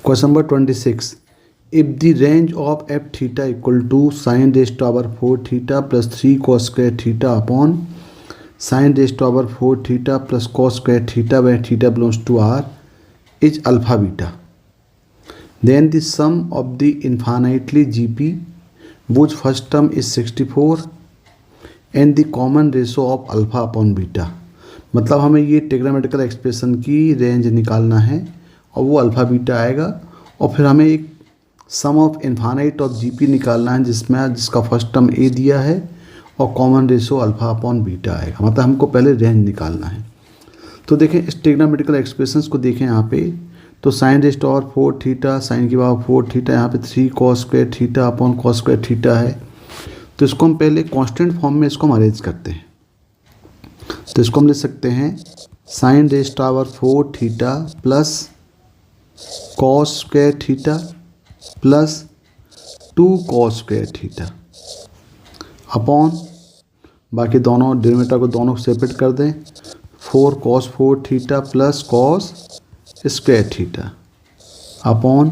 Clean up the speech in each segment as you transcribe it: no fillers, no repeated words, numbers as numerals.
Question number 26, if the range of F theta equal to sine raise to power 4 theta plus 3 cos square theta upon sine raise to power 4 theta plus cos square theta where theta belongs to R is alpha beta, then the sum of the infinitely GP whose first term is 64 and the common ratio of alpha upon beta। मतलब हमें ये trigonometrical expression की range निकालना है और वो alpha beta आएगा, और फिर हमें एक सम ऑफ इन्फानाइट ऑफ जीपी निकालना है जिसका फर्स्ट टर्म ए दिया है और common ratio alpha upon beta आएगा। मतलब हमको पहले रेंज निकालना है। तो देखें इस ट्रिग्नोमेट्रिकल एक्सप्रेशंस को देखें यहाँ पे, तो sine raise to power 4 theta sine की पावर 4 थीटा, यहाँ पे 3 cos square theta upon cos square theta है। तो इसको हम पहले कांस्टेंट फॉर्म में इसको हम अरेंज करते हैं। तो इसको हम लिख सकते हैं sine raise to power 4 theta plus cos square theta plus 2 cos square theta upon, बाकी दोनों डिनोमिनेटर को दोनों सेपरेट कर दें, 4 cos 4 theta plus cos square theta upon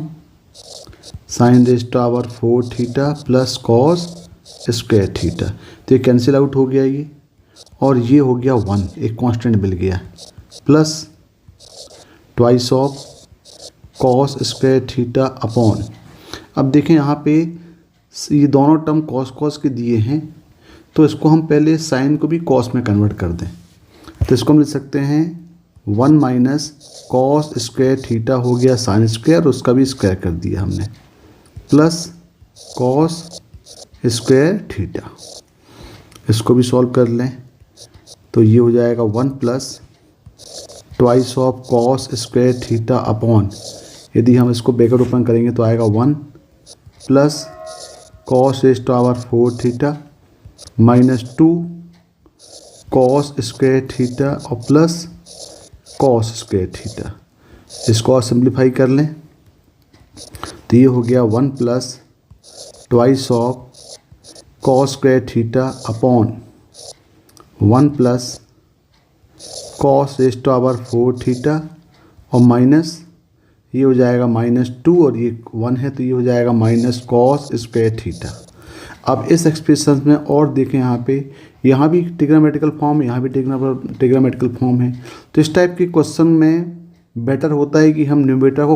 sine raise to power 4 theta plus cos square theta. तो ये cancel out हो गया ये, और ये हो गया 1, एक कांस्टेंट मिल गया, plus twice of cos square theta upon. अब देखें यहाँ पे ये दोनों टर्म कॉस कॉस के दिए हैं, तो इसको हम पहले साइन को भी कॉस में कन्वर्ट कर दें। तो इसको हम लिख सकते हैं 1 माइनस कॉस स्क्वायर थीटा हो गया साइन स्क्वायर, उसका भी स्क्वायर कर दिया हमने, प्लस कॉस स्क्वायर थीटा। इसको भी सॉल्व कर लें, तो ये हो जाएगा 1 plus twice of cos square theta upon, यदि हम इसको ब्रैकेट ओपन करेंगे तो आएगा 1 plus cos raise to power 4 theta minus 2 cos square theta और प्लस कॉस स्क्वायर थीटा। इसको और सिंप्लीफाई कर लें, तो ये हो गया 1 plus twice of cos square theta upon 1 plus cos raise to power 4 theta और माइनस ये हो जाएगा -2, और ये 1 है तो ये हो जाएगा माइनस कॉस स्क्वायर थीटा। अब इस एक्सप्रेशन में और देखें यहाँ भी ट्रिग्नोमेट्रिकल फॉर्म, यहाँ भी ट्रिग्नोमेट्रिकल फॉर्म है। तो इस टाइप के क्वेश्चन में बेटर होता है कि हम न्यूमरेटर को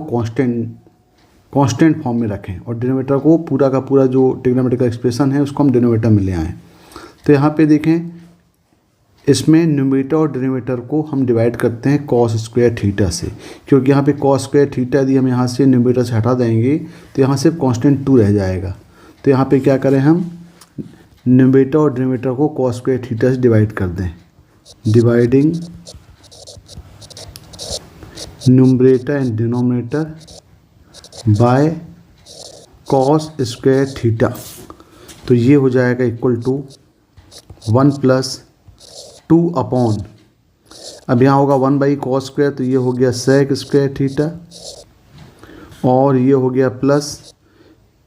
कांस्टेंट फॉर्म में रखें और डिनोमिनेटर को पूरा का पूरा जो ट्रिग्नोमेट्रिकल एक्सप्रेशन है उसको हम डिनोमिनेटर में ले आएँ। तो यहाँ पे देखें, इसमें न्यूमरेटर और डिनोमिनेटर को हम डिवाइड करते हैं कॉस स्क्वायर थीटा से, क्योंकि यहाँ पे कॉस स्क्वायर थीटा यदि हम यहाँ से न्यूमरेटर से हटा देंगे तो यहाँ सिर्फ कांस्टेंट 2 रह जाएगा। तो यहाँ पे क्या करें, हम न्यूमरेटर और डिनोमिनेटर को कॉस स्क्वायर थीटा से डिवाइड कर दें, dividing numerator and denominator by cos square theta. तो ये हो जाएगा इक्वल टू 1 प्लस 2 अपॉन, अब यहाँ होगा 1 बाई कॉस स्क्वायर, तो ये हो गया सेक स्क्वायर थीटा, और ये हो गया प्लस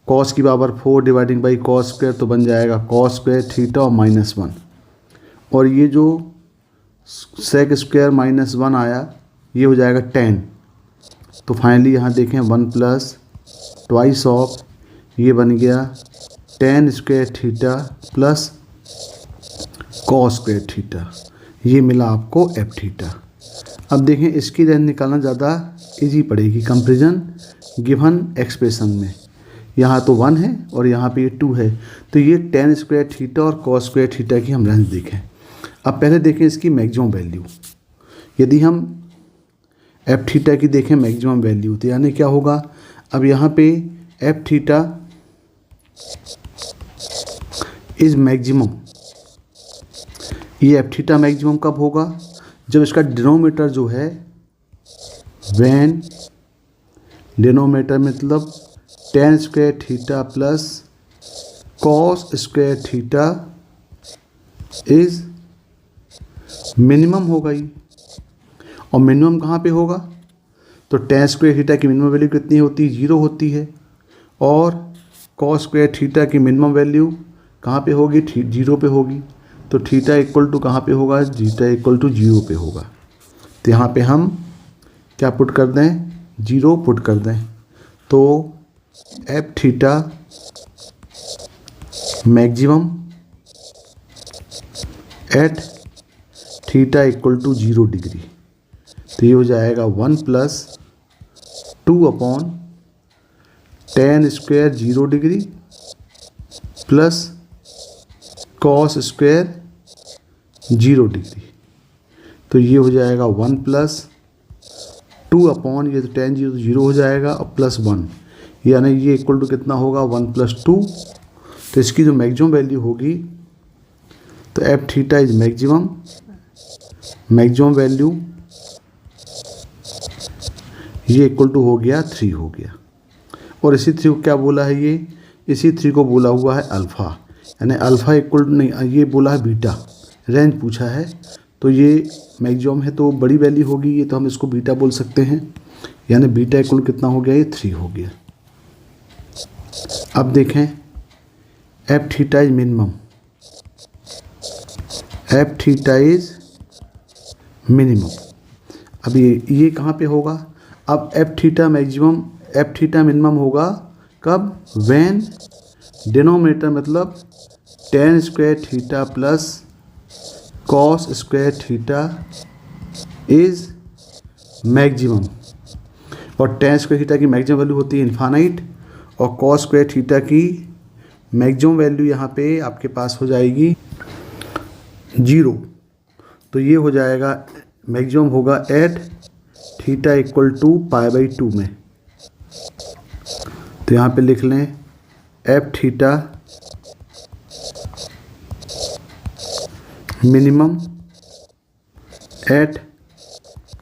कॉस की power 4 dividing by cos square, तो बन जाएगा कॉस स्क्वायर थीटा और -1, और ये जो सेक स्क्वायर -1 आया ये हो जाएगा 10। तो फाइनली यहाँ देखें 1 प्लस ट्वाइस ऑफ, ये बन गया 10 square theta plus cos square theta, ये मिला आपको एफ थीटा। अब देखें इसकी रेंज निकालना ज़्यादा इजी पड़ेगी कंपैरिजन गिवन एक्सप्रेशन में। यहाँ तो 1 है और यहाँ पे ये 2 है, तो ये 10 स्क्वायर थीटा और कॉस स्क्वायर थीटा की हम रेंज देखें। अब पहले देखें इसकी मैक्सिमम वैल्यू। यदि हम एफ थीटा की देखें मैक्सिमम वैल्यू, तो यानी क्या होगा, अब यहाँ पे एफ थीटा इज़ मैक्सिमम, ये एफ थीटा मैक्सिमम कब होगा, जब इसका डिनोमिनेटर जो है, व्हेन डिनोमिनेटर मतलब 10 square theta plus cos square theta is minimum होगा ये। और मिनिमम कहाँ पे होगा, तो 10 स्क्वायर थीटा की मिनिमम वैल्यू कितनी होती है, 0 होती है, और कॉस स्क्वायर थीटा की मिनिमम वैल्यू कहाँ पे होगी, 0 पे होगी। तो थीटा इक्वल टू कहाँ पे होगा, थीटा इक्वल टू 0 पे होगा। तो यहाँ पे हम क्या पुट कर दें, 0 पुट कर दें। तो f theta maximum at theta equal to 0 degree. तो ये हो जाएगा 1 plus 2 upon tan square 0 degree plus cos square 0 degree. तो ये हो जाएगा 1 प्लस 2 अपॉन ये तो tan 0 हो जाएगा और प्लस 1, यानी ये इक्वल टू कितना होगा 1 प्लस 2। तो इसकी जो मैक्सिमम वैल्यू होगी तो f theta is maximum value ये इक्वल टू हो गया 3 हो गया। और इसी 3 को क्या बोला है, ये इसी 3 को बोला हुआ है अल्फ़ा, यानी अल्फ़ा इक्वल टू नहीं, ये बोला है बीटा, रेंज पूछा है। तो ये मैक्सिमम है तो बड़ी वैल्यू होगी ये, तो हम इसको बीटा बोल सकते हैं, यानी बीटा इक्वल कितना हो गया, ये 3 हो गया। अब देखें F theta is minimum, F theta is minimum. अब ये कहाँ पे होगा, अब F theta maximum F theta minimum होगा कब, व्हेन डिनोमिनेटर मतलब tan square theta plus cos square theta is maximum. और tan स्क्वायर थीटा की मैक्सिमम वैल्यू होती है इन्फानाइट, और कॉस स्क्वायर थीटा की मैक्सिमम वैल्यू यहाँ पे आपके पास हो जाएगी 0। तो ये हो जाएगा मैक्सिमम होगा एट थीटा इक्वल टू π/2 में। तो यहाँ पे लिख लें F theta minimum at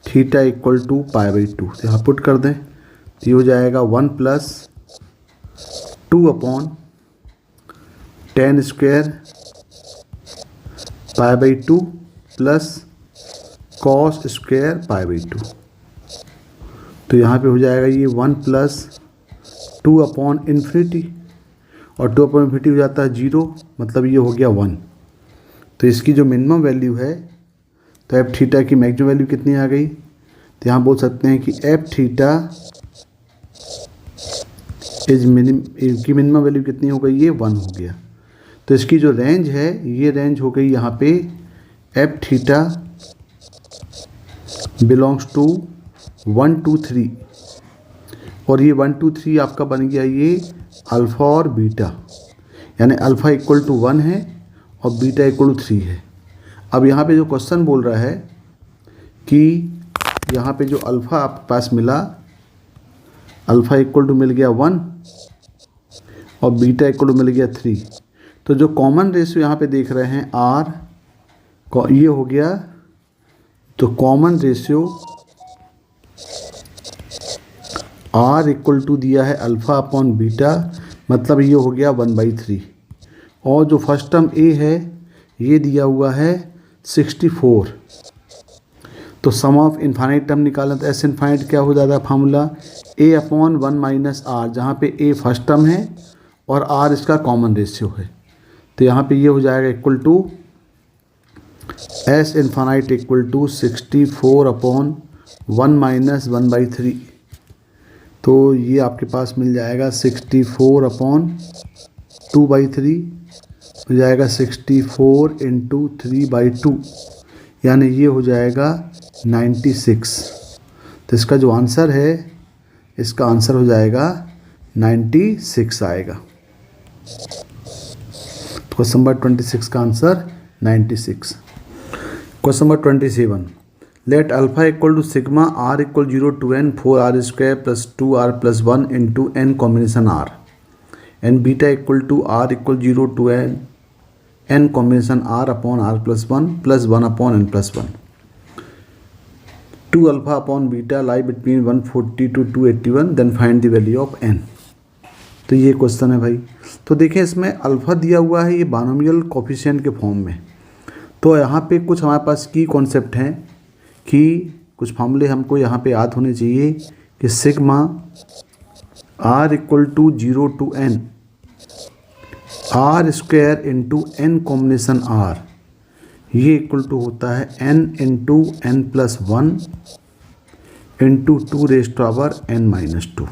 theta equal to π/2। तो यहाँ पुट कर दें तो ये हो जाएगा 1 plus 2 upon tan square π/2 plus cos square π/2। तो यहाँ पे हो जाएगा ये 1 प्लस 2 अपॉन इन्फिनिटी, और 2 अपॉन इन्फिनिटी हो जाता है 0, मतलब ये हो गया 1। तो इसकी जो मिनिमम वैल्यू है, तो एफ थीटा की मैक्सिमम वैल्यू कितनी आ गई, तो यहाँ बोल सकते हैं कि एफ थीटा इज की मिनिमम वैल्यू कितनी हो गई, ये 1 हो गया। तो इसकी जो रेंज है, ये रेंज हो गई यहाँ पे f theta belongs to 1 to 3, और ये 1 to 3 आपका बन गया ये अल्फ़ा और बीटा, यानी अल्फ़ा इक्वल टू 1 है और बीटा इक्वल टू 3 है। अब यहाँ पे जो क्वेश्चन बोल रहा है कि यहाँ पे जो अल्फ़ा आपके पास मिला, अल्फ़ा इक्वल टू मिल गया 1 और बीटा इक्वल टू मिल गया 3। तो जो कॉमन रेशियो यहाँ पे देख रहे हैं आर, ये हो गया, तो common ratio r equal to दिया है अल्फ़ा अपॉन बीटा, मतलब ये हो गया 1/3। और जो फर्स्ट टर्म ए है ये दिया हुआ है 64। तो सम ऑफ इन्फाइनाइट टर्म निकालना, तो एस इन्फाइनाइट क्या हो जाता है formula, a upon 1 minus r, जहाँ पे ए फर्स्ट टर्म है और आर इसका कॉमन रेशियो है। तो यहाँ पे ये हो जाएगा equal to s infinite equal to 64 upon 1 minus 1/3। तो ये आपके पास मिल जाएगा 64 अपॉन 2/3, हो जाएगा 64 इंटू 3/2, यानी ये हो जाएगा 96। तो इसका जो आंसर है, इसका आंसर हो जाएगा 96 आएगा। तो क्वेश्चन नंबर 26 का answer 96। Question number 27, let alpha equal to sigma r equal 0 to n 4r square plus 2r plus 1 into n combination r, and beta equal to r equal 0 to n combination r upon r plus 1 plus 1 upon n plus 1। 2 alpha upon beta lie between 140 to 281, then find the value of n। तो ये question है भाई। तो देखें इसमें alpha दिया हुआ है ये बाइनोमियल कोफिशिएंट के फॉर्म में। तो यहाँ पे कुछ हमारे पास की कॉन्सेप्ट हैं कि कुछ फार्मूले हमको यहाँ पे याद होने चाहिए कि sigma r equal to 0 to n r square into n combination r, ये इक्वल टू होता है n into n plus 1 into 2 raised to power n-2।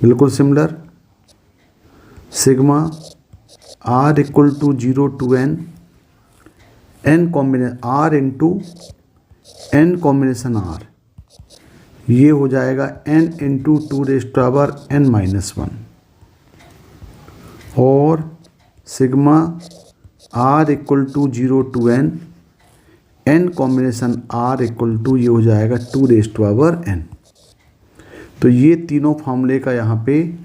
बिल्कुल similar, sigma r equal to 0 to n combination r into n combination r, ये हो जाएगा n into 2⁻n-1 और sigma r equal to 0 to n combination r equal to ये हो जाएगा 2⁻n। तो ये तीनों फॉर्मूले का यहाँ पे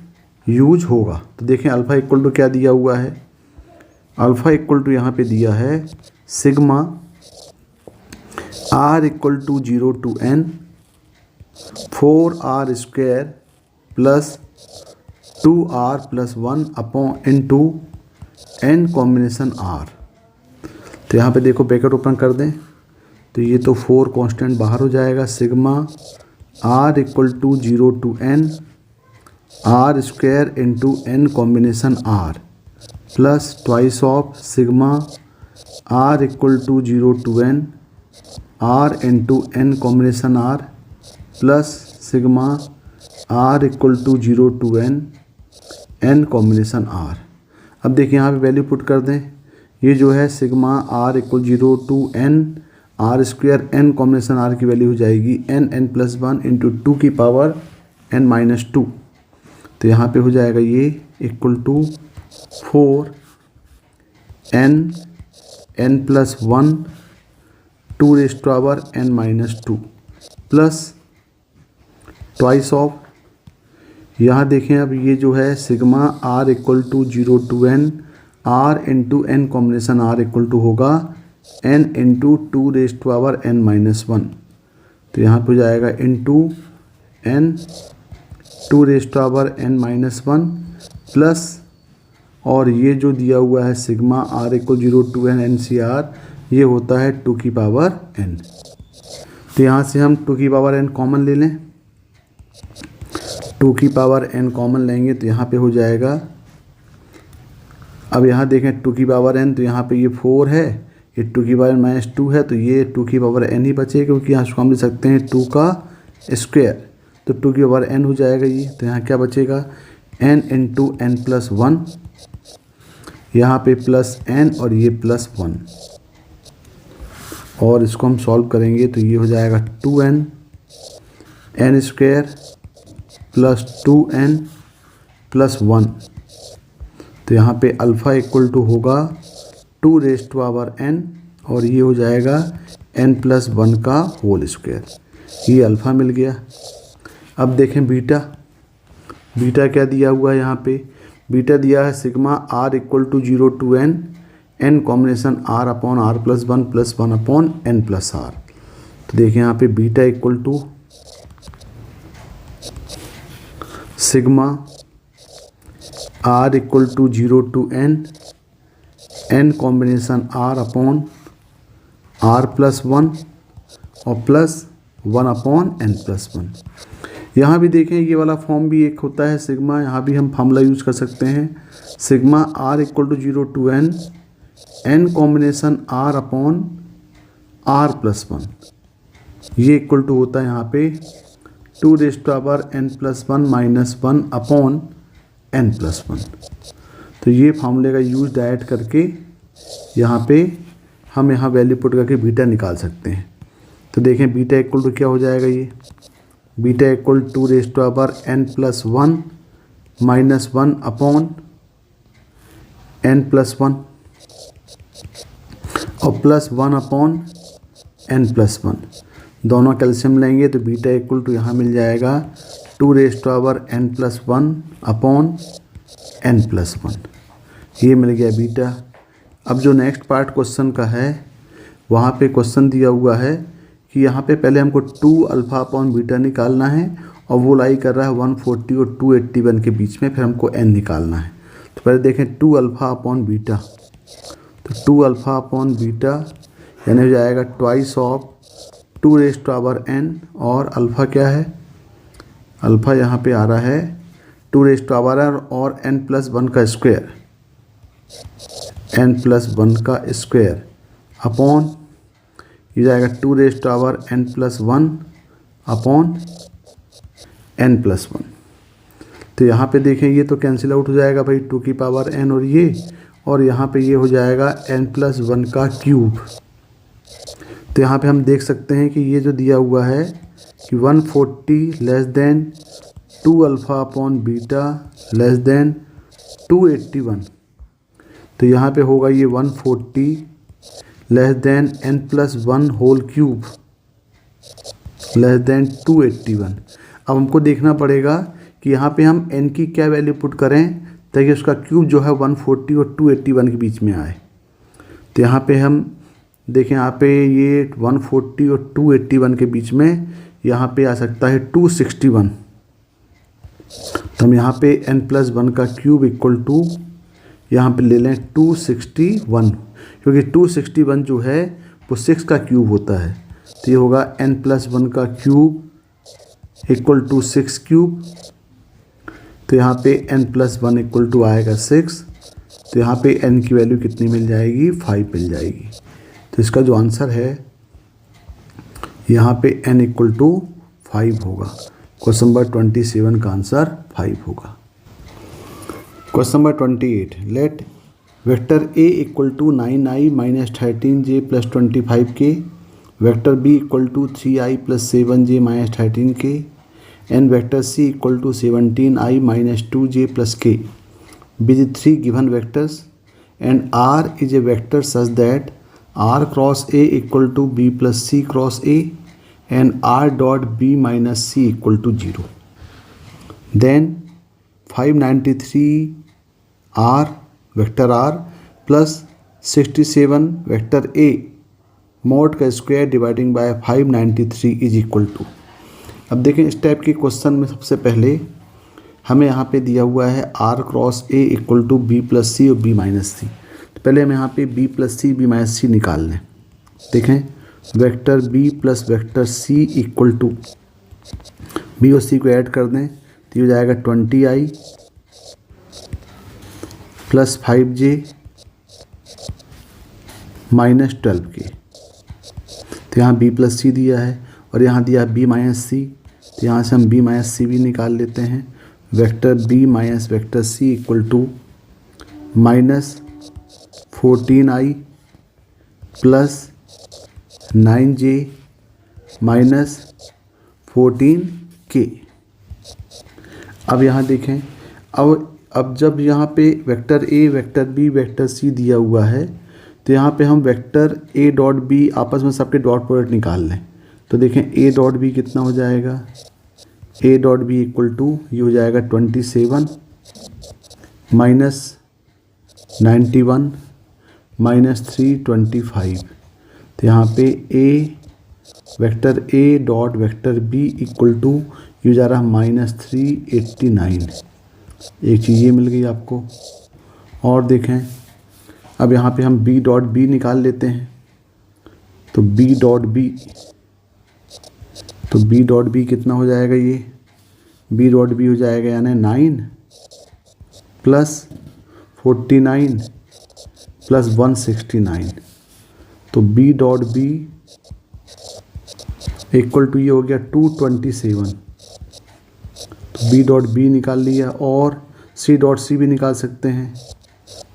यूज होगा। तो देखें अल्फ़ा इक्वल टू क्या दिया हुआ है, अल्फ़ा इक्वल टू यहाँ पे दिया है sigma r equal to 0 to n 4r² plus 2r plus 1 upon into n combination r। तो यहाँ पे देखो ब्रैकेट ओपन कर दें तो ये तो 4 कांस्टेंट बाहर हो जाएगा, sigma r equal to 0 to n r² into n combination r plus twice of sigma r equal to 0 to n r into n combination r plus sigma r equal to 0 to n combination r। अब देखिए यहाँ पे value put कर दें, ये जो है sigma r equal 0 to n r² n combination r की वैल्यू हो जाएगी n+1 इंटू 2 की पावर n-2। तो यहाँ पे हो जाएगा ये equal to 4 n+1 2⁻n-2 plus twice of, यहाँ देखें अब ये जो है sigma r equal to 0 to n r into n combination r equal to होगा n इंटू 2⁻n-1। तो यहाँ पे हो जाएगा इंटू n 2⁻n-1 प्लस और ये जो दिया हुआ है sigma r equal 0 to n NCR ये होता है 2 की पावर n। तो यहाँ से हम 2 की पावर n कॉमन ले लें, 2 की पावर n कॉमन लेंगे तो यहाँ पे हो जाएगा, अब यहाँ देखें 2 की पावर n तो यहाँ पे ये 4 है, ये 2 की पावर -2 है, तो ये 2 की पावर n ही बचे क्योंकि यहाँ इसको हम ले सकते हैं 2 का स्क्वायर, तो 2 की पावर n हो जाएगा ये। तो यहाँ क्या बचेगा n इंटू n+1, यहाँ पे प्लस n और ये +1 और इसको हम सॉल्व करेंगे तो ये हो जाएगा 2n n² plus 2n plus 1। तो यहाँ पे अल्फ़ा इक्वल टू होगा 2⁻n और ये हो जाएगा n+1 का होल स्क्वायर, ये अल्फ़ा मिल गया। अब देखें बीटा, बीटा क्या दिया हुआ है, यहाँ पे बीटा दिया है sigma r equal to 0 to n combination r upon r+1 plus 1 upon n+r। तो देखें यहाँ पे beta equal to sigma r equal to 0 to n combination r upon r+1 और प्लस 1 अपॉन n+1। यहाँ भी देखें ये वाला फॉर्म भी एक होता है सिग्मा, यहाँ भी हम फॉर्मूला यूज कर सकते हैं sigma r equal to 0 to n combination r upon r+1, ये इक्वल टू होता है यहाँ पे 2⁻n+1 माइनस 1 अपॉन n+1। तो ये फार्मूले का यूज डायरेक्ट करके यहाँ पे हम यहाँ वैल्यू पुट करके बीटा निकाल सकते हैं। तो देखें बीटा इक्वल टू क्या हो जाएगा, ये beta equal 2⁻n+1 minus 1 upon n+1 और प्लस 1 अपॉन n+1, दोनों कैल्शियम लेंगे तो बीटा इक्वल टू यहाँ मिल जाएगा 2⁻n+1 अपॉन n+1, ये मिल गया बीटा। अब जो नेक्स्ट पार्ट क्वेश्चन का है वहाँ पे क्वेश्चन दिया हुआ है कि यहाँ पे पहले हमको 2 अल्फ़ा अपॉन बीटा निकालना है और वो लाई कर रहा है 140 और 281 के बीच में, फिर हमको n निकालना है। तो पहले देखें 2 अल्फ़ा अपॉन बीटा, तो 2 अल्फ़ा अपॉन बीटा यानी हो जाएगा ट्वाइस ऑफ 2⁻n और अल्फ़ा क्या है, अल्फ़ा यहाँ पे आ रहा है 2⁻n और n+1 का स्क्वायर, n+1 का स्क्वायर अपॉन ये जाएगा 2⁻n+1 अपॉन n+1। तो यहाँ पे देखें ये तो कैंसिल आउट हो जाएगा भाई 2 की पावर n और यहाँ पे ये हो जाएगा n+1 का क्यूब। तो यहाँ पे हम देख सकते हैं कि ये जो दिया हुआ है कि 140 less than 2 alpha upon beta less than 281। तो यहाँ पे होगा ये 140 less than n+1 whole cube less than 281। अब हमको देखना पड़ेगा कि यहाँ पे हम n की क्या वैल्यू पुट करें ताकि उसका क्यूब जो है 140 और 281 के बीच में आए। तो यहाँ पे हम देखें, यहाँ पे ये 140 और 281 के बीच में यहाँ पे आ सकता है 261। तो हम यहाँ पे n+1 का क्यूब इक्वल टू यहाँ पे ले लें 261, क्योंकि 261 जो है वो 6 का क्यूब होता है। तो ये होगा n+1 का क्यूब इक्वल टू 6 क्यूब। तो यहाँ पे n+1 इक्वल टू आएगा 6। तो यहाँ पे n की वैल्यू कितनी मिल जाएगी, 5 मिल जाएगी। तो इसका जो आंसर है यहाँ पे n इक्वल टू 5 होगा। क्वेश्चन नंबर 27 का आंसर 5 होगा। Question number 28, let vector a equal to 9i minus 13j plus 25k, vector b equal to 3i plus 7j minus 13k and vector c equal to 17i minus 2j plus k with 3 given vectors and r is a vector such that r cross a equal to b plus c cross a and r dot b minus c equal to 0. Then 593 r vector r plus 67 vector a mod का square dividing by 593 is equal to. अब देखें इस type के question में सबसे पहले हमें यहाँ पे दिया हुआ है r cross a equal to B plus सी और b माइनस सी। तो पहले हम यहाँ पे b plus C B minus C निकाल लें। देखें vector b plus vector c equal to b और c को ऐड कर दें तो ये हो जाएगा 20i plus 5j minus 12k। तो यहाँ b प्लस सी दिया है और यहाँ दिया है b माइनस सी। तो यहाँ से हम b माइनस सी भी निकाल लेते हैं। Vector b minus vector c equal to minus 14i plus 9j minus 14k। अब यहाँ देखें, अब जब यहाँ पे vector a vector b vector c दिया हुआ है तो यहाँ पे हम वेक्टर a डॉट b आपस में सबके डॉट प्रोडक्ट निकाल लें। तो देखें a डॉट b कितना हो जाएगा, a dot b equal to ये हो जाएगा 27 माइनस 91 माइनस 325। तो यहाँ पे a vector a dot vector b equal to ये जा रहा है माइनस 389। एक चीज़ ये मिल गई आपको। और देखें अब यहाँ पे हम b डॉट b निकाल लेते हैं। तो b डॉट b कितना हो जाएगा, ये b डॉट b हो जाएगा यानी 9 प्लस 49 प्लस 169। तो b dot b equal to ये हो गया 227। तो b डॉट b निकाल लिया और c डॉट c भी निकाल सकते हैं।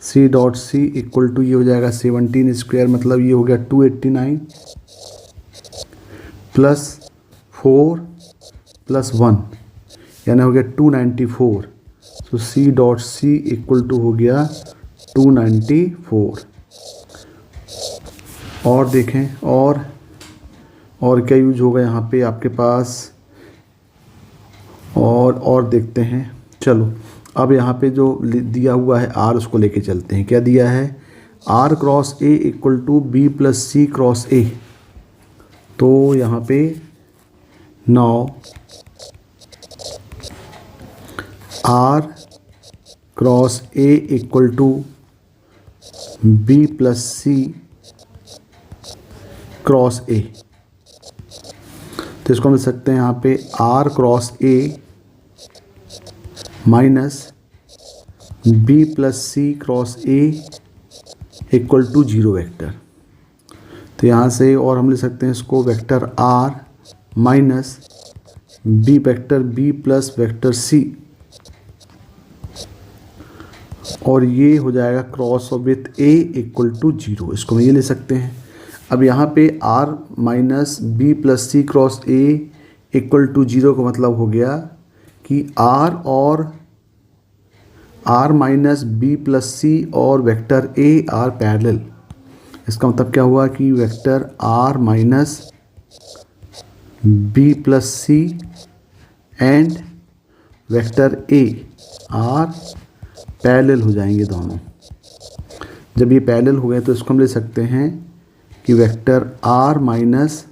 c dot c equal to ये हो जाएगा 17 स्क्वायर, मतलब ये हो गया 289 प्लस 4 प्लस 1 यानी हो गया 294। तो c dot c equal to हो गया 294। और देखें और क्या यूज होगा यहाँ पे आपके पास, और देखते हैं। चलो अब यहाँ पे जो दिया हुआ है r उसको लेके चलते हैं। क्या दिया है, r cross a equal to B plus c cross a। तो यहाँ पे now r cross a equal to B plus c cross a। तो इसको मिल सकते हैं यहाँ पे r cross a minus b plus c cross a equal to 0 vector. तो यहाँ से और हम ले सकते हैं इसको vector r minus b vector b plus vector c और ये हो जाएगा cross with a equal to 0। इसको हम ये ले सकते हैं। अब यहाँ पे r minus b plus c cross a equal to 0 का मतलब हो गया कि आर और आर माइनस बी प्लस सी और वेक्टर ए आर पैरेलल। इसका मतलब क्या हुआ कि vector r minus b plus c and vector a are parallel हो जाएंगे दोनों। जब ये पैरेलल हो गए तो इसको हम ले सकते हैं कि vector r minus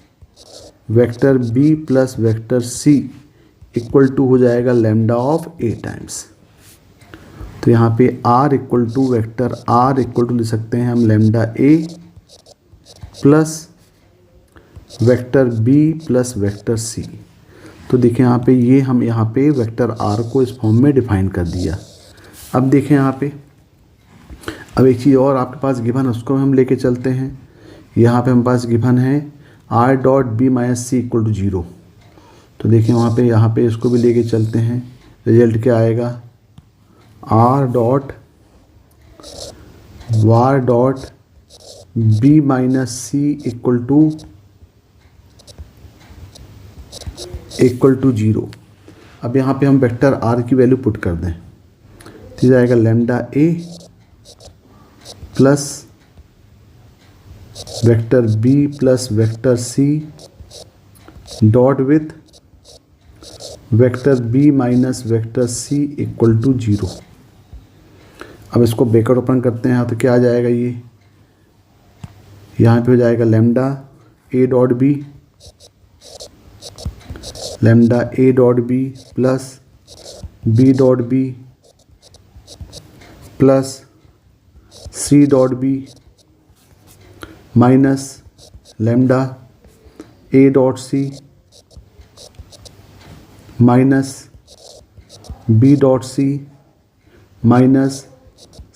vector B plus vector c equal to हो जाएगा लैम्डा ऑफ ए टाइम्स। तो यहाँ पे r equal to vector r equal to ले सकते हैं हम lambda a plus vector b plus vector c। तो देखें यहाँ पे ये हम यहाँ पे वेक्टर r को इस फॉर्म में डिफाइन कर दिया। अब देखें यहाँ पे अब एक चीज़ और आपके पास गिवन है, उसको हम लेके चलते हैं। यहाँ पे हमारे पास गिवन है r dot b minus c equal to 0। तो देखें वहाँ पे यहाँ पे इसको भी लेके चलते हैं। रिजल्ट क्या आएगा, r डॉट वार dot b minus c equal to 0। अब यहाँ पे हम वेक्टर r की वैल्यू पुट कर दें तो जाएगा lambda a plus vector b plus vector c dot with vector b minus vector c equal to 0। अब इसको ब्रैकेट ओपन करते हैं तो क्या आ जाएगा, ये यहाँ पे हो जाएगा lambda a dot b lambda a dot b plus b dot b plus c dot b minus lambda a dot c minus b dot c minus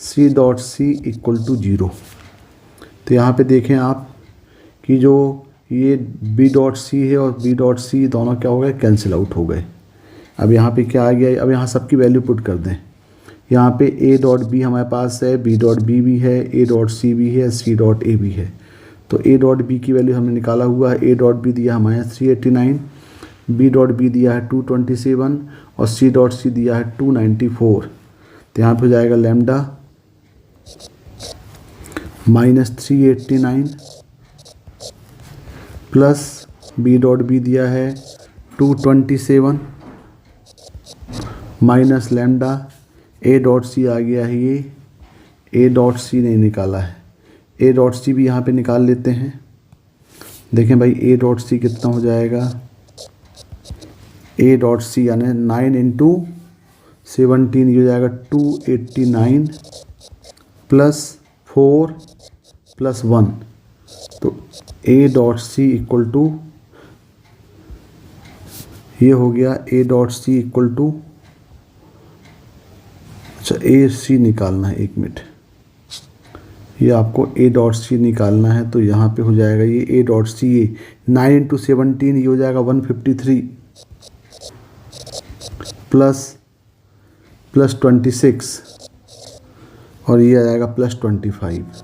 c dot c equal to 0। तो यहाँ पे देखें आप कि जो ये b dot c है और b डॉट c दोनों क्या हो गए, कैंसिल आउट हो गए। अब यहाँ पे क्या आ गया, अब यहाँ सबकी वैल्यू पुट कर दें। यहाँ पे a डॉट b हमारे पास है, b डॉट b भी है, a डॉट c भी है, c डॉट a भी है। तो a डॉट b की वैल्यू हमने निकाला हुआ है। a डॉट b दिया हमारे 389, b डॉट b दिया है 227 और c डॉट c दिया है 294। तो यहाँ पे हो जाएगा lambda minus 389 plus b dot b दिया है 227 minus lambda a dot c आ गया है, ये a डॉट c नहीं निकाला है, a डॉट c भी यहाँ पे निकाल लेते हैं। देखें भाई a डॉट c कितना हो जाएगा, a डॉट c यानी 9 इंटू 17 ये हो जाएगा 289 प्लस 4 प्लस 1। तो a dot c equal to ये हो गया a dot c equal to, अच्छा a c निकालना है, एक मिनट, ये आपको a डॉट c निकालना है। तो यहाँ पे हो जाएगा ये a डॉट c, ये 9 इंटू 17 ये हो जाएगा 153 प्लस 26 और ये आ जाएगा प्लस 25।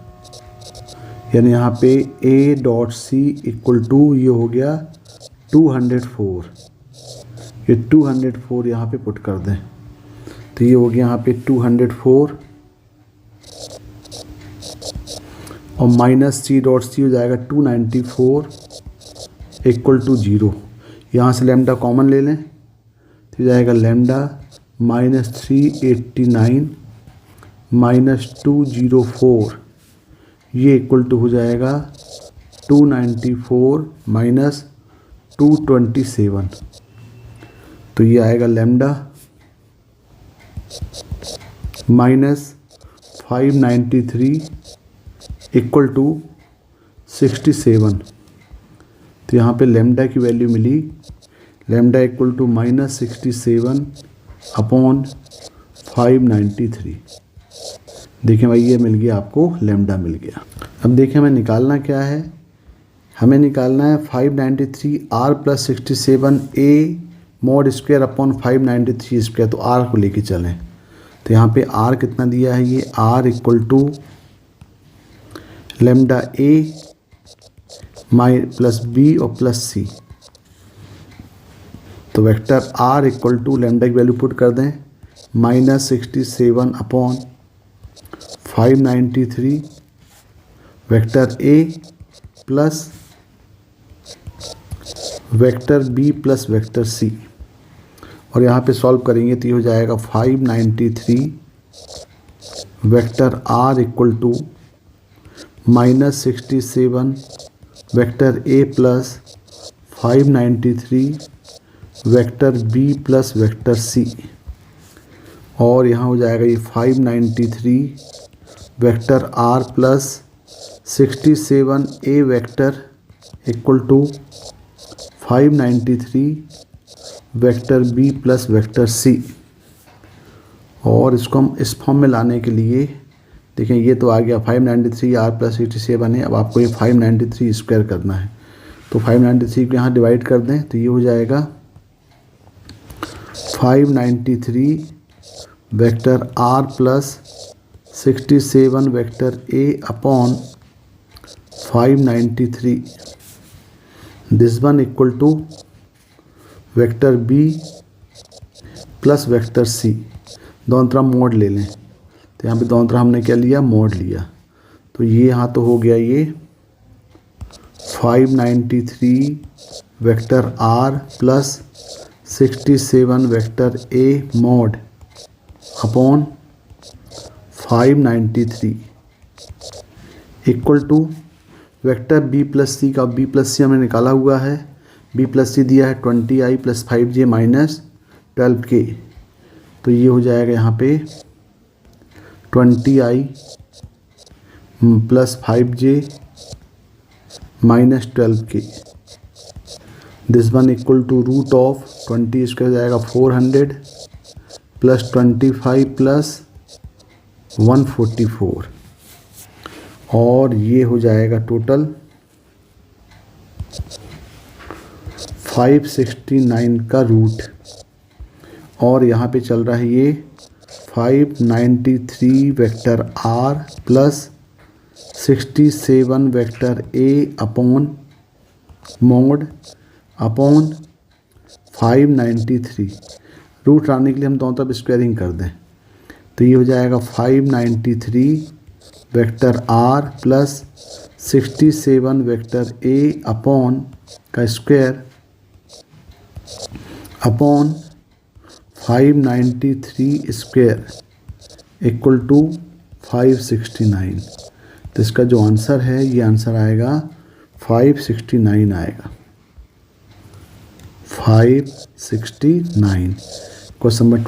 यानी यहाँ पे a dot c equal to ये हो गया 204। ये 204 यहाँ पे पुट कर दें तो ये हो गया यहाँ पे 204 और माइनस c डॉट c हो जाएगा 294 इक्वल टू 0। यहाँ से लैम्डा कॉमन ले लें तो जाएगा लैम्डा माइनस 389 माइनस 204 ये इक्वल टू हो जाएगा 294 माइनस 227। तो ये आएगा लैम्डा माइनस 593 इक्वल टू 67। तो यहाँ पे लैम्डा की वैल्यू मिली, lambda equal to minus 67 upon 593। देखें भाई ये मिल गया, आपको लैम्डा मिल गया। अब देखें हमें निकालना क्या है, हमें निकालना है 593 r plus 67 a mod square upon 593 square. तो r को लेके चलें तो यहाँ पे आर कितना दिया है, ये r equal to lambda a माइ प्लस बी और प्लस सी। तो vector r equal to lambda की वैल्यू पुट कर दें, -67 upon 593 vector a plus vector B plus vector c. और यहाँ पे सॉल्व करेंगे तो ये हो जाएगा 593 vector r equal to -67 vector a plus 593 vector B plus vector c. और यहाँ हो जाएगा ये 593 vector are plus 67 a vector equal to 593 vector B plus vector c. और इसको हम इस फॉर्म में लाने के लिए देखें, ये तो आ गया 593 आर प्लस 67 है। अब आपको ये 593 स्क्वायर करना है, तो 593 को यहाँ डिवाइड कर दें तो ये हो जाएगा 593 vector are plus 67 vector A upon 593 this one equal to vector B plus vector c. दोनों तरफ मोड ले लें, तो यहाँ पे दोनों तरफ हमने क्या लिया, मोड लिया। तो ये यहाँ तो हो गया ये 593 vector are plus 67 vector A mod upon 593 equal to vector B plus C का। बी प्लस सी हमने निकाला हुआ है, बी प्लस सी दिया है 20i plus 5j minus 12k। तो ये हो जाएगा यहाँ पे 20i plus 5j minus 12k this one equal to root of 20 इसका हो जाएगा 400 प्लस 25 प्लस 144। और ये हो जाएगा टोटल 569 का रूट। और यहाँ पे चल रहा है ये 593 vector are plus 67 vector A upon mod upon 593। Root लाने के लिए हम दोनों तरफ स्क्वायरिंग कर दें, तो ये हो जाएगा 593 vector are plus 67 vector A upon का square upon 593 square equal to 569। तो इसका जो आंसर है ये आंसर आएगा 569 आएगा, 569। क्वेश्चन नंबर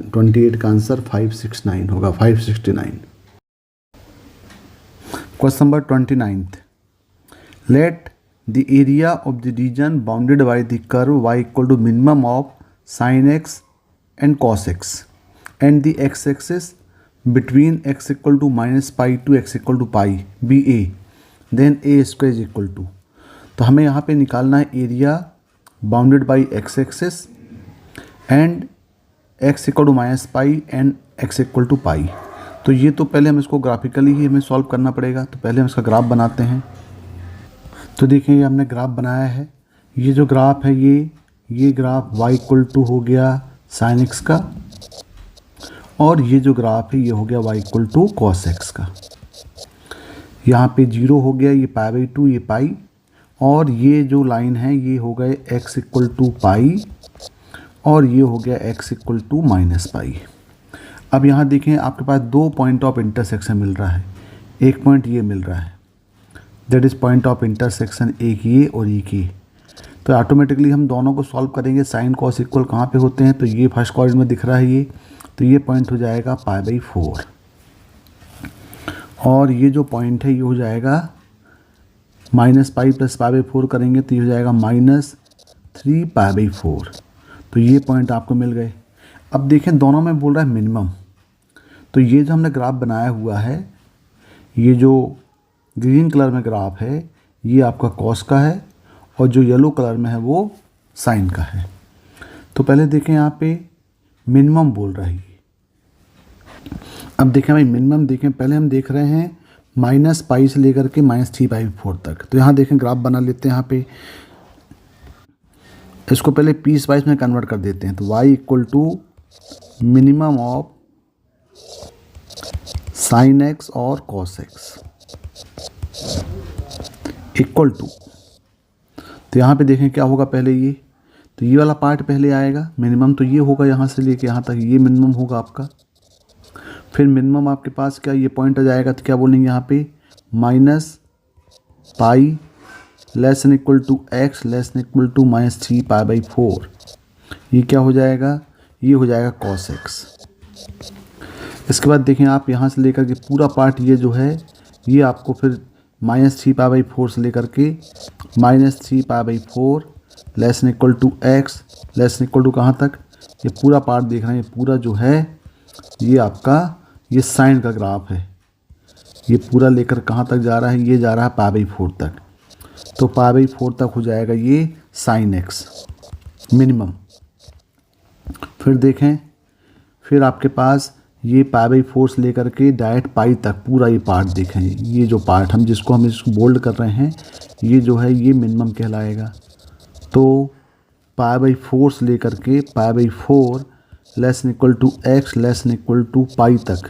28 का आंसर 569 होगा, 569। Question number 29, let the area of the region bounded by the curve y equal to minimum of sin x and cos x and the x-axis between x equal to minus pi to x equal to pi be a, then a square is equal to। तो हमें यहाँ पे निकालना है area bounded by X axis and x equal to minus pi and x equal to pi. तो ये तो पहले हम इसको ग्राफिकली ही हमें सॉल्व करना पड़ेगा। तो पहले हम इसका ग्राफ बनाते हैं। तो देखिए ये हमने ग्राफ बनाया है। ये जो ग्राफ है ये ग्राफ y इक्वल टू हो गया साइन एक्स का, और ये जो ग्राफ है ये हो गया y equal to cos x का। यहाँ पे 0 हो गया, ये π/2 ये पाई, और ये जो लाइन है ये हो गए x इक्वल टू पाई और ये हो गया x equal to minus pi. अब यहाँ देखें आपके पास दो पॉइंट ऑफ इंटरसेक्शन मिल रहा है। एक पॉइंट ये मिल रहा है, that is point of intersection, एक ये और एक ये। तो ऑटोमेटिकली हम दोनों को सॉल्व करेंगे। साइन कॉस इक्वल कहाँ पे होते हैं, तो ये फर्स्ट क्वाड्रेंट में दिख रहा है ये, तो ये पॉइंट हो जाएगा π/4 और ये जो पॉइंट है ये हो जाएगा माइनस पाई प्लस π/4 करेंगे तो ये हो जाएगा -3 π/4। तो ये पॉइंट आपको मिल गए। अब देखें दोनों में बोल रहा है मिनिमम, तो ये जो हमने ग्राफ बनाया हुआ है, ये जो ग्रीन कलर में ग्राफ है ये आपका कॉस का है और जो येलो कलर में है वो साइन का है। तो पहले देखें यहाँ पे मिनिमम बोल रहा है अब देखें भाई मिनिमम देखें, पहले हम देख रहे हैं माइनस पाई से लेकर के -3/4 तक। तो यहाँ देखें ग्राफ बना लेते हैं। यहाँ पे इसको पहले पीस वाइज में कन्वर्ट कर देते हैं। तो y equal to minimum of sine x और कॉस x इक्वल टू, तो यहाँ पे देखें क्या होगा पहले ये, तो ये वाला पार्ट पहले आएगा, मिनिमम तो ये होगा यहाँ से लेके यहाँ तक, ये मिनिमम होगा आपका। फिर मिनिमम आपके पास क्या ये पॉइंट आ जाएगा, तो क्या बोलेंगे यहाँ पे minus pi less than equal to x less than equal to -3π/4। ये क्या हो जाएगा, ये हो जाएगा cos x। इसके बाद देखें आप यहाँ से लेकर के पूरा पार्ट ये जो है ये आपको फिर -3π/4 से लेकर के -3π/4 less than equal to x less than equal to कहाँ तक, ये पूरा पार्ट देख रहे हैं, पूरा जो है ये आपका ये साइन का ग्राफ है। ये पूरा लेकर कहाँ तक जा रहा है, ये जा रहा है π/4 तक। तो π/4 तक हो जाएगा ये साइन x मिनिमम। फिर देखें, फिर आपके पास ये π/4 से लेकर के डायरेक्ट पाई तक पूरा ये पार्ट देखें, ये जो पार्ट हम इसको बोल्ड कर रहे हैं, ये जो है ये मिनिमम कहलाएगा। तो π/4 से लेकर के π/4 less than equal to x less than equal to pi तक,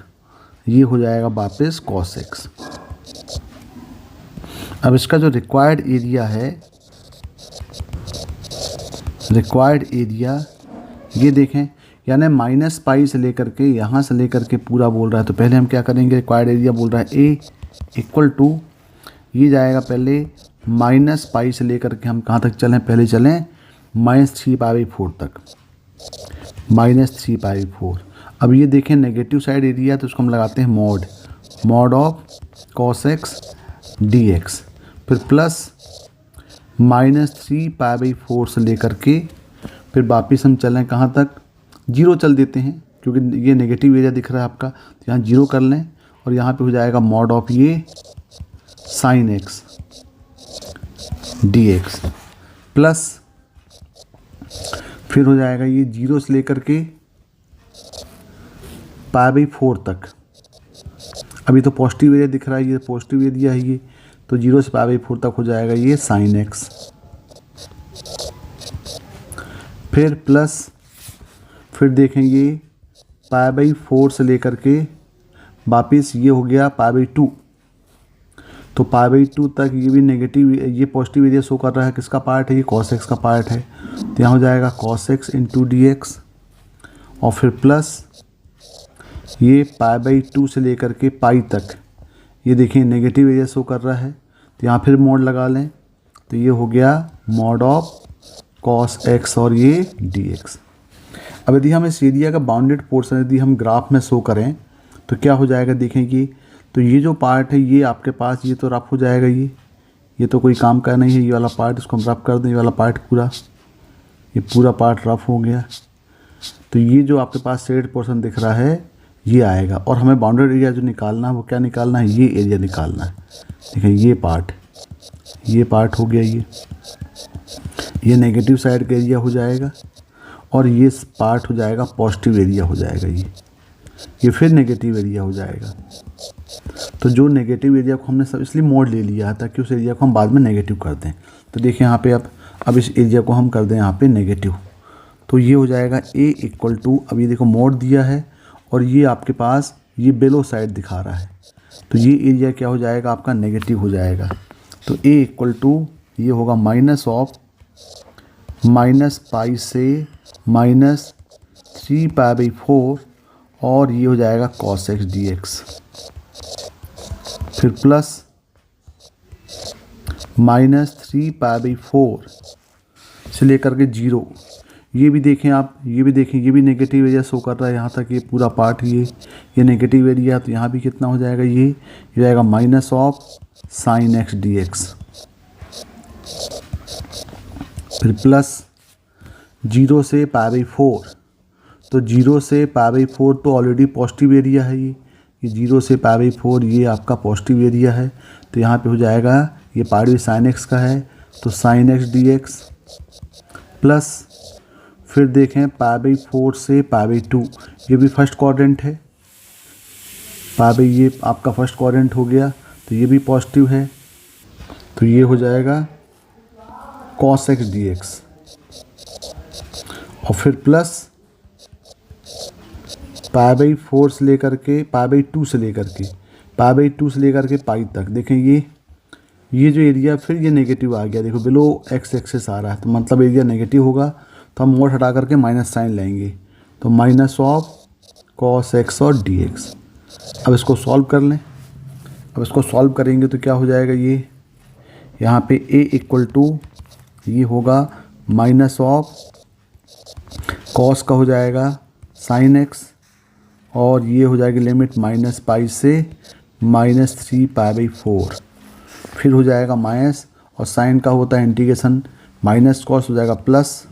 ये हो जाएगा वापस cos x। अब इसका जो रिक्वायर्ड एरिया है, रिक्वायर्ड एरिया ये देखें, यानी माइनस पाई से लेकर के यहाँ से लेकर के पूरा बोल रहा है। तो पहले हम क्या करेंगे, रिक्वायर्ड एरिया बोल रहा है ए इक्वल टू, ये जाएगा पहले माइनस पाई से लेकर के हम कहाँ तक चलें, पहले चलें -3π/4 तक, -3π/4। अब ये देखें नेगेटिव साइड एरिया, तो उसको हम लगाते हैं mod of cos x dx, फिर प्लस -3π/4 से लेकर के फिर वापिस हम चलें कहाँ तक, 0 चल देते हैं क्योंकि ये नेगेटिव एरिया दिख रहा है आपका, तो यहाँ 0 कर लें और यहाँ पे हो जाएगा मॉड ऑफ ये साइन x dx प्लस फिर हो जाएगा ये 0 से लेकर के π/4 तक। अभी तो पॉजिटिव एरिया दिख रहा है, ये पॉजिटिव एरिया है ये, तो 0 से π/4 तक हो जाएगा ये साइन x, फिर प्लस फिर देखेंगे π/4 से लेकर के वापिस ये हो गया π/2। तो π/2 तक ये भी नेगेटिव, ये पॉजिटिव एरिया शो कर रहा है, किसका पार्ट है, ये cos x का पार्ट है। तो यहाँ हो जाएगा cos x इंटू dx और फिर प्लस ये π/2 से लेकर के पाई तक, ये देखिए नेगेटिव एरिया शो कर रहा है, तो यहाँ फिर मॉड लगा लें, तो ये हो गया मॉड ऑफ cos x और ये dx। अब यदि हम इस एरिया का बाउंडेड पोर्शन यदि हम ग्राफ में शो करें तो क्या हो जाएगा, देखेंगे तो ये जो पार्ट है ये आपके पास ये तो रफ हो जाएगा, ये तो कोई काम का नहीं है, ये वाला पार्ट इसको हम रफ कर दें, ये वाला पार्ट पूरा, ये पूरा पार्ट रफ हो गया। तो ये जो आपके पास शेड पोर्शन दिख रहा है ये आएगा, और हमें बाउंडेड एरिया जो निकालना है वो क्या निकालना है, ये एरिया निकालना है। देखिए ये पार्ट हो गया, ये नेगेटिव साइड का एरिया हो जाएगा और ये पार्ट हो जाएगा पॉजिटिव एरिया हो जाएगा, ये फिर नेगेटिव एरिया हो जाएगा। तो जो नेगेटिव एरिया को हमने सब इसलिए मोड ले लिया है ताकि उस एरिया को हम बाद में नेगेटिव कर दें। तो देखिए यहाँ पे अब इस एरिया को हम कर दें यहाँ पे नेगेटिव, तो ये हो जाएगा a इक्वल टू, अब ये देखो मोड दिया है और ये आपके पास ये बेलो साइड दिखा रहा है, तो ये एरिया क्या हो जाएगा आपका नेगेटिव हो जाएगा। तो a इक्वल टू ये होगा माइनस ऑफ -पाई से -3π/4 और ये हो जाएगा cos x dx, फिर प्लस -3π/4 से लेकर के 0, ये भी देखें आप, ये भी नेगेटिव एरिया शो कर रहा है यहाँ तक, ये पूरा पार्ट ये नेगेटिव एरिया, तो यहाँ भी कितना हो जाएगा, ये जाएगा minus of sine x dx, फिर प्लस 0 से π/4, तो 0 से π/4 तो ऑलरेडी पॉजिटिव एरिया है, ये 0 से π/4 ये आपका पॉजिटिव एरिया है, तो यहाँ पे हो जाएगा ये पार्ट भी साइन x का है, तो साइन x dx प्लस फिर देखें π/4 से π/2, ये भी फर्स्ट क्वाड्रेंट है, पाई बाई ये आपका फर्स्ट क्वाड्रेंट हो गया, तो ये भी पॉजिटिव है, तो ये हो जाएगा cos x dx, और फिर प्लस पाई बाई 4 से लेकर के पाई बाई 2 से लेकर के पाई बाई 2 से लेकर के पाई तक। देखें ये जो एरिया फिर ये नेगेटिव आ गया, देखो बिलो एक्स एक्सेस आ रहा है, तो मतलब एरिया नेगेटिव होगा, तो हम मोड हटा करके माइनस साइन लेंगे, तो माइनस ऑफ cos x और dx। अब इसको सॉल्व कर लें। अब इसको सॉल्व करेंगे तो क्या हो जाएगा, ये यहाँ पे a इक्वल टू ये होगा माइनस ऑफ cos का हो जाएगा sin x, और ये हो जाएगी लिमिट माइनस पाई से माइनस 3 पाई बाई 4, फिर हो जाएगा माइनस, और साइन का होता है इंटीग्रेशन, माइनस कॉस हो जाएगा प्लस,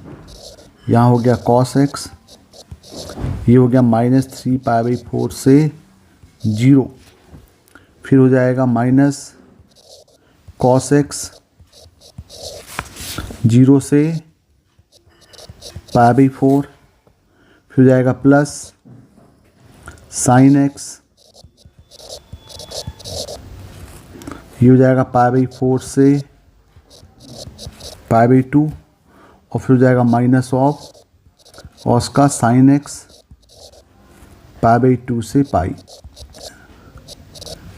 यहाँ हो गया cos x, ये हो गया माइनस 3 पाई बाई 4 से 0, फिर हो जाएगा माइनस cos x 0 से पाई बाई 4, फिर हो जाएगा प्लस साइन x, ये हो जाएगा पाई बाई 4 से पाई बाई 2, और फिर हो जाएगा माइनस ऑफ कॉस का साइन x पाई बाई 2 से पाई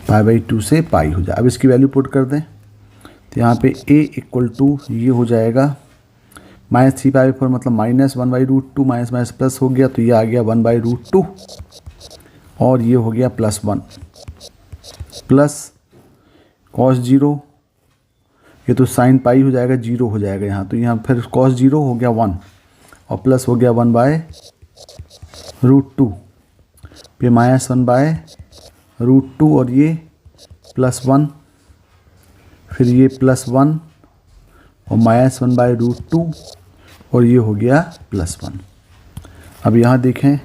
बाई 2 से पाई हो जाए। अब इसकी वैल्यू पुट कर दें, तो यहाँ पे a इक्वल टू ये हो जाएगा माइनस 3 पाई बाई 4, मतलब minus 1 by root 2, minus minus plus हो गया, तो ये आ गया 1 बाई रूट 2, और ये हो गया प्लस 1 प्लस cos 0, ये तो साइन पाई हो जाएगा 0 हो जाएगा यहाँ, तो यहाँ फिर cos 0 हो गया 1, और प्लस हो गया 1 बाय रूट 2, फिर माइनस 1 बाय रूट 2, और ये प्लस 1, फिर ये प्लस 1 और माइनस 1 बाय रूट 2, और ये हो गया प्लस 1। अब यहाँ देखें,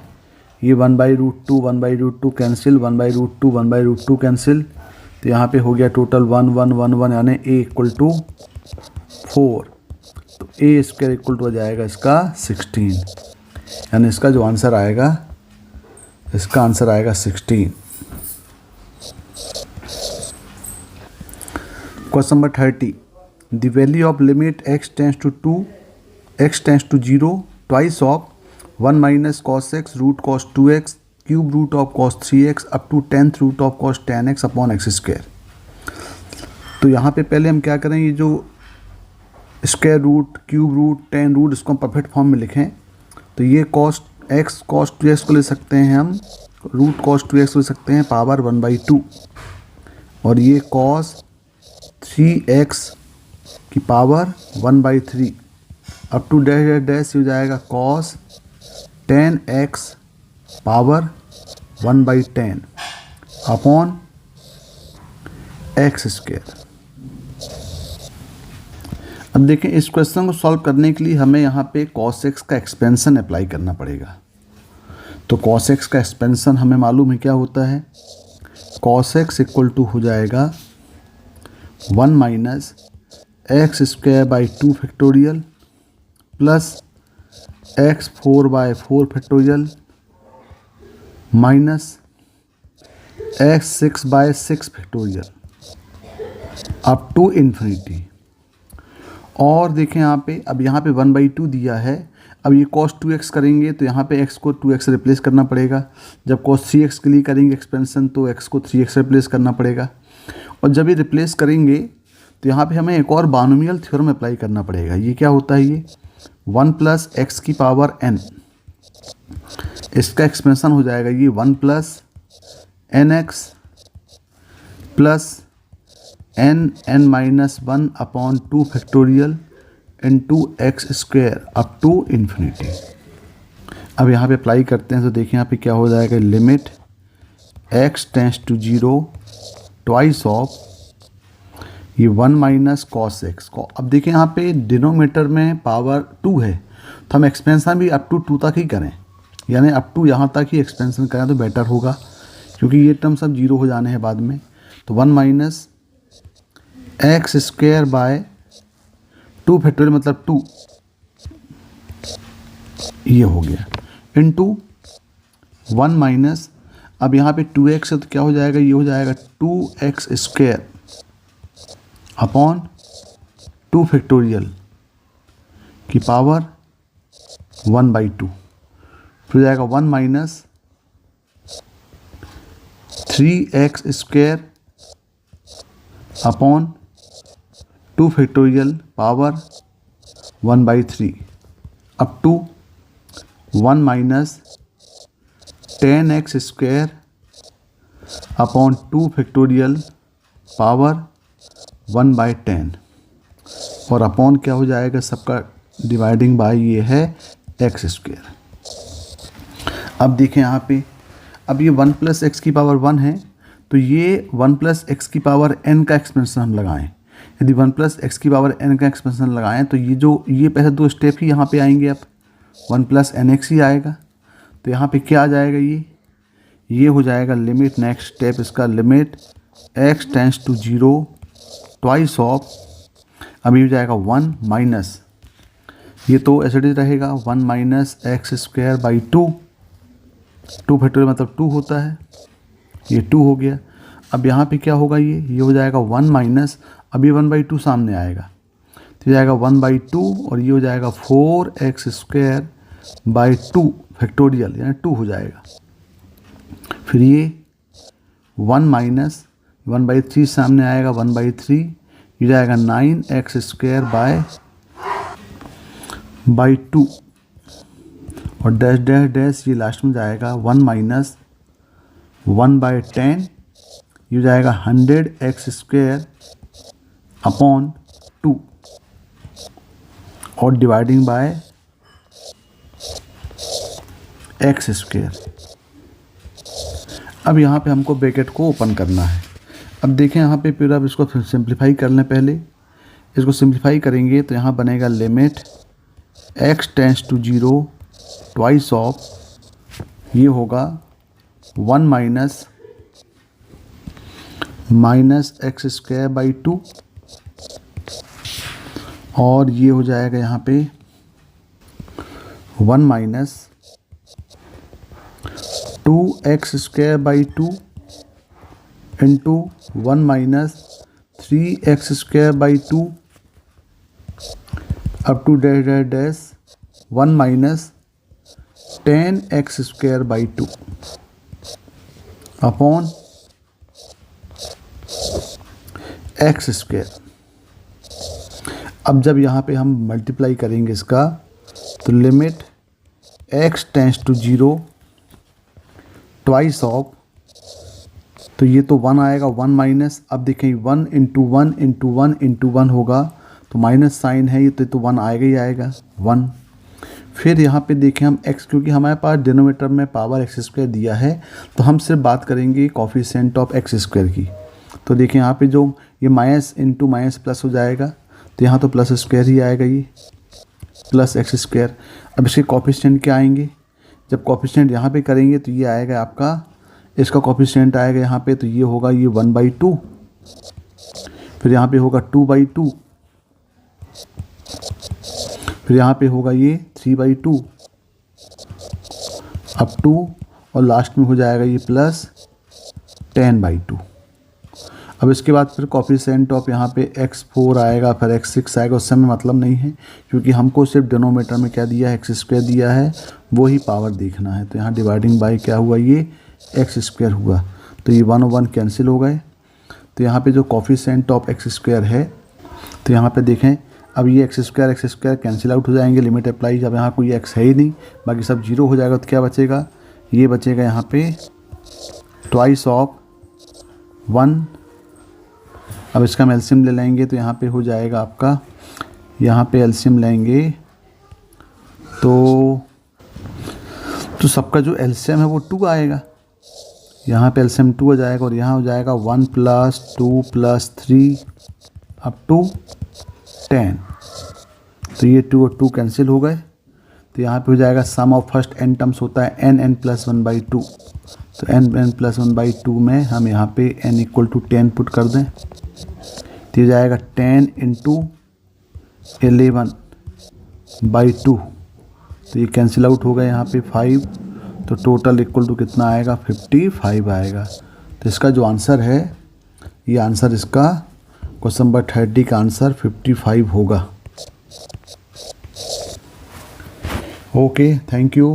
ये 1 by root 2 1 by root 2 cancel, 1 by root 2 1 by root 2 cancel, तो यहाँ पे हो गया टोटल 1 1 1 1, यानी a इक्वल टू 4, तो a स्क्वायर इक्वल टू हो जाएगा इसका 16, यानी इसका जो आंसर आएगा, इसका आंसर आएगा 16। Question number 30, the value of limit x tends to 0 twice of 1 minus cos x root cos 2x cube root of cos 3x up to 10th root of cos 10x upon x square. तो यहाँ पे पहले हम क्या करें, ये जो square root cube root 10 root इसको हम परफेक्ट फॉर्म में लिखें, तो ये cos x cos 2x को ले सकते हैं हम, रूट cos 2x को ले सकते हैं पावर 1/2, और ये cos 3x की power 1/3 up to dash dash dash हो जाएगा cos 10x power 1/10 upon x square. अब देखें, इस क्वेश्चन को सॉल्व करने के लिए हमें यहाँ पे cos x का एक्सपेंशन अप्लाई करना पड़ेगा। तो cos x का एक्सपेंशन हमें मालूम है क्या होता है, cos x इक्वल टू हो जाएगा 1 minus x square by 2 factorial plus x 4/4 factorial minus x 6/6 factorial up to infinity. और देखें यहाँ पे, अब यहाँ पे 1/2 दिया है, अब ये cos 2x करेंगे तो यहाँ पे x को 2x से रिप्लेस करना पड़ेगा, जब cos 3x के लिए करेंगे एक्सपेंशन तो x को 3x से रिप्लेस करना पड़ेगा, और जब ये रिप्लेस करेंगे तो यहाँ पे हमें एक और बानोमियल थ्योरम अप्लाई करना पड़ेगा। ये क्या होता है, ये 1 प्लस एक्स की पावर n, इसका एक्सपेंशन हो जाएगा ये 1 plus nx plus n minus 1 upon 2 factorial into x square up to infinity. अब यहाँ पे अप्लाई करते हैं तो देखिए यहाँ पे क्या हो जाएगा, limit x tends to 0 twice of ये 1 माइनस कॉस एक्स को। अब देखिए यहाँ पे डिनोमीटर में पावर 2 है, तो हम एक्सपेंशन भी अप टू 2 तक ही करें, यानी अप टू यहाँ तक ही एक्सपेंशन करें तो बेटर होगा, क्योंकि ये टर्म सब 0 हो जाने हैं बाद में। तो 1 minus x square by 2 factorial मतलब 2, ये हो गया, इनटू 1 माइनस, अब यहाँ पे 2x है तो क्या हो जाएगा, ये हो जाएगा 2x² अपॉन 2 फैक्टोरियल की पावर 1/2। फिर हो जाएगा 1 minus 3x² upon 2 factorial power 1/3 up to 1 minus 10x² upon 2 factorial power 1/10 और अपॉन क्या हो जाएगा, सबका डिवाइडिंग बाय ये है x²। अब देखें यहाँ पे, अब ये 1 प्लस एक्स की पावर 1 है तो ये 1 प्लस एक्स की पावर n का एक्सपेंशन हम लगाएं। यदि 1 प्लस एक्स की पावर n का एक्सपेंशन लगाएं तो ये पहले 2 स्टेप ही यहाँ पे आएंगे। अब 1 प्लस nx ही आएगा तो यहाँ पे क्या आ जाएगा, ये हो जाएगा लिमिट, नेक्स्ट स्टेप इसका limit x tends to 0 twice of, अभी हो जाएगा 1 माइनस, ये तो ऐसे ही रहेगा 1 माइनस x²/2, 2 फैक्टोरियल मतलब 2 होता है, ये 2 हो गया। अब यहाँ पे क्या होगा, ये हो जाएगा 1 माइनस, अभी 1/2 सामने आएगा तो जाएगा 1/2 और ये हो जाएगा 4x²/2 फैक्टोरियल यानी 2 हो जाएगा। फिर ये 1 माइनस 1/3 सामने आएगा 1/3, ये जाएगा 9x²/2 और डैश डैश डैश ये लास्ट में जाएगा 1 माइनस 1/10, ये जाएगा 100x² अपॉन 2 और डिवाइडिंग बाय x²। अब यहाँ पे हमको ब्रैकेट को ओपन करना है। अब देखें यहाँ पे, फिर अब इसको सिंप्लीफाई कर लें। पहले इसको सिंप्लीफाई करेंगे तो यहाँ बनेगा limit x tends to 0 twice of, ये होगा 1 माइनस x²/2 और ये हो जाएगा यहाँ पे 1 minus 2x²/2 into 1 minus 3x²/2 up to dash dash dash 1 minus 10x²/2 upon x²। अब जब यहाँ पे हम मल्टीप्लाई करेंगे इसका तो limit x tends to 0 twice of, तो ये तो 1 आएगा 1 माइनस, अब देखें 1 इंटू 1 इंटू 1 इंटू 1 होगा तो माइनस साइन है, ये तो 1 आएगा ही आएगा 1। फिर यहाँ पे देखें हम x, क्योंकि हमारे पास डिनोमिनेटर में पावर x² दिया है तो हम सिर्फ बात करेंगे कोफिशिएंट ऑफ x² की। तो देखें यहाँ पे जो ये माइनस इंटू माइनस प्लस हो जाएगा तो यहाँ तो प्लस स्क्वायर ही आएगा, ये प्लस x²। अब इसके कोफिशिएंट क्या आएंगे, जब कोफिशिएंट यहाँ पे करेंगे तो ये आएगा आपका, इसका कोफिशिएंट आएगा यहाँ पे तो ये होगा ये 1/2, फिर यहाँ पे होगा 2/2, फिर यहाँ पे होगा ये 3/2 अप टू और लास्ट में हो जाएगा ये प्लस 10/2। अब इसके बाद फिर कोफिशिएंट ऑफ यहाँ पे x4 आएगा, फिर x6 आएगा, उससे हमें मतलब नहीं है क्योंकि हमको सिर्फ डिनोमिनेटर में क्या दिया है, x² दिया है, वही पावर देखना है। तो यहाँ डिवाइडिंग बाय क्या हुआ, ये x² हुआ तो ये 1 और 1 कैंसिल हो गए। तो यहाँ पे जो कोफिशिएंट ऑफ x² है तो यहाँ पे देखें अब ये x² कैंसिल आउट हो जाएंगे, लिमिट अप्लाई, जब यहाँ कोई x है ही नहीं बाकी सब 0 हो जाएगा तो क्या बचेगा, ये बचेगा यहाँ पे ट्वाइस ऑफ 1। अब इसका हम एलसीएम ले लेंगे तो यहाँ पे हो जाएगा आपका, यहाँ पे एलसीएम लेंगे तो सबका जो एलसीएम है वो 2 आएगा, यहाँ पे एलसीएम 2 हो जाएगा और यहाँ हो जाएगा 1 + 2 + 3 अप टू 10। तो ये 2 और 2 कैंसिल हो गए तो यहाँ पे हो जाएगा सम ऑफ फर्स्ट n टर्म्स होता है n + 1/2, तो n + 1/2 में हम यहाँ पे n = 10 पुट कर दें तो ये जाएगा 10 × 11/2, तो ये कैंसिल आउट हो गया यहाँ पे 5, तो टोटल इक्वल टू कितना आएगा, 55 आएगा। तो इसका जो आंसर है, ये आंसर इसका क्वेश्चन नंबर 30 का आंसर 55 होगा। Okay, thank you.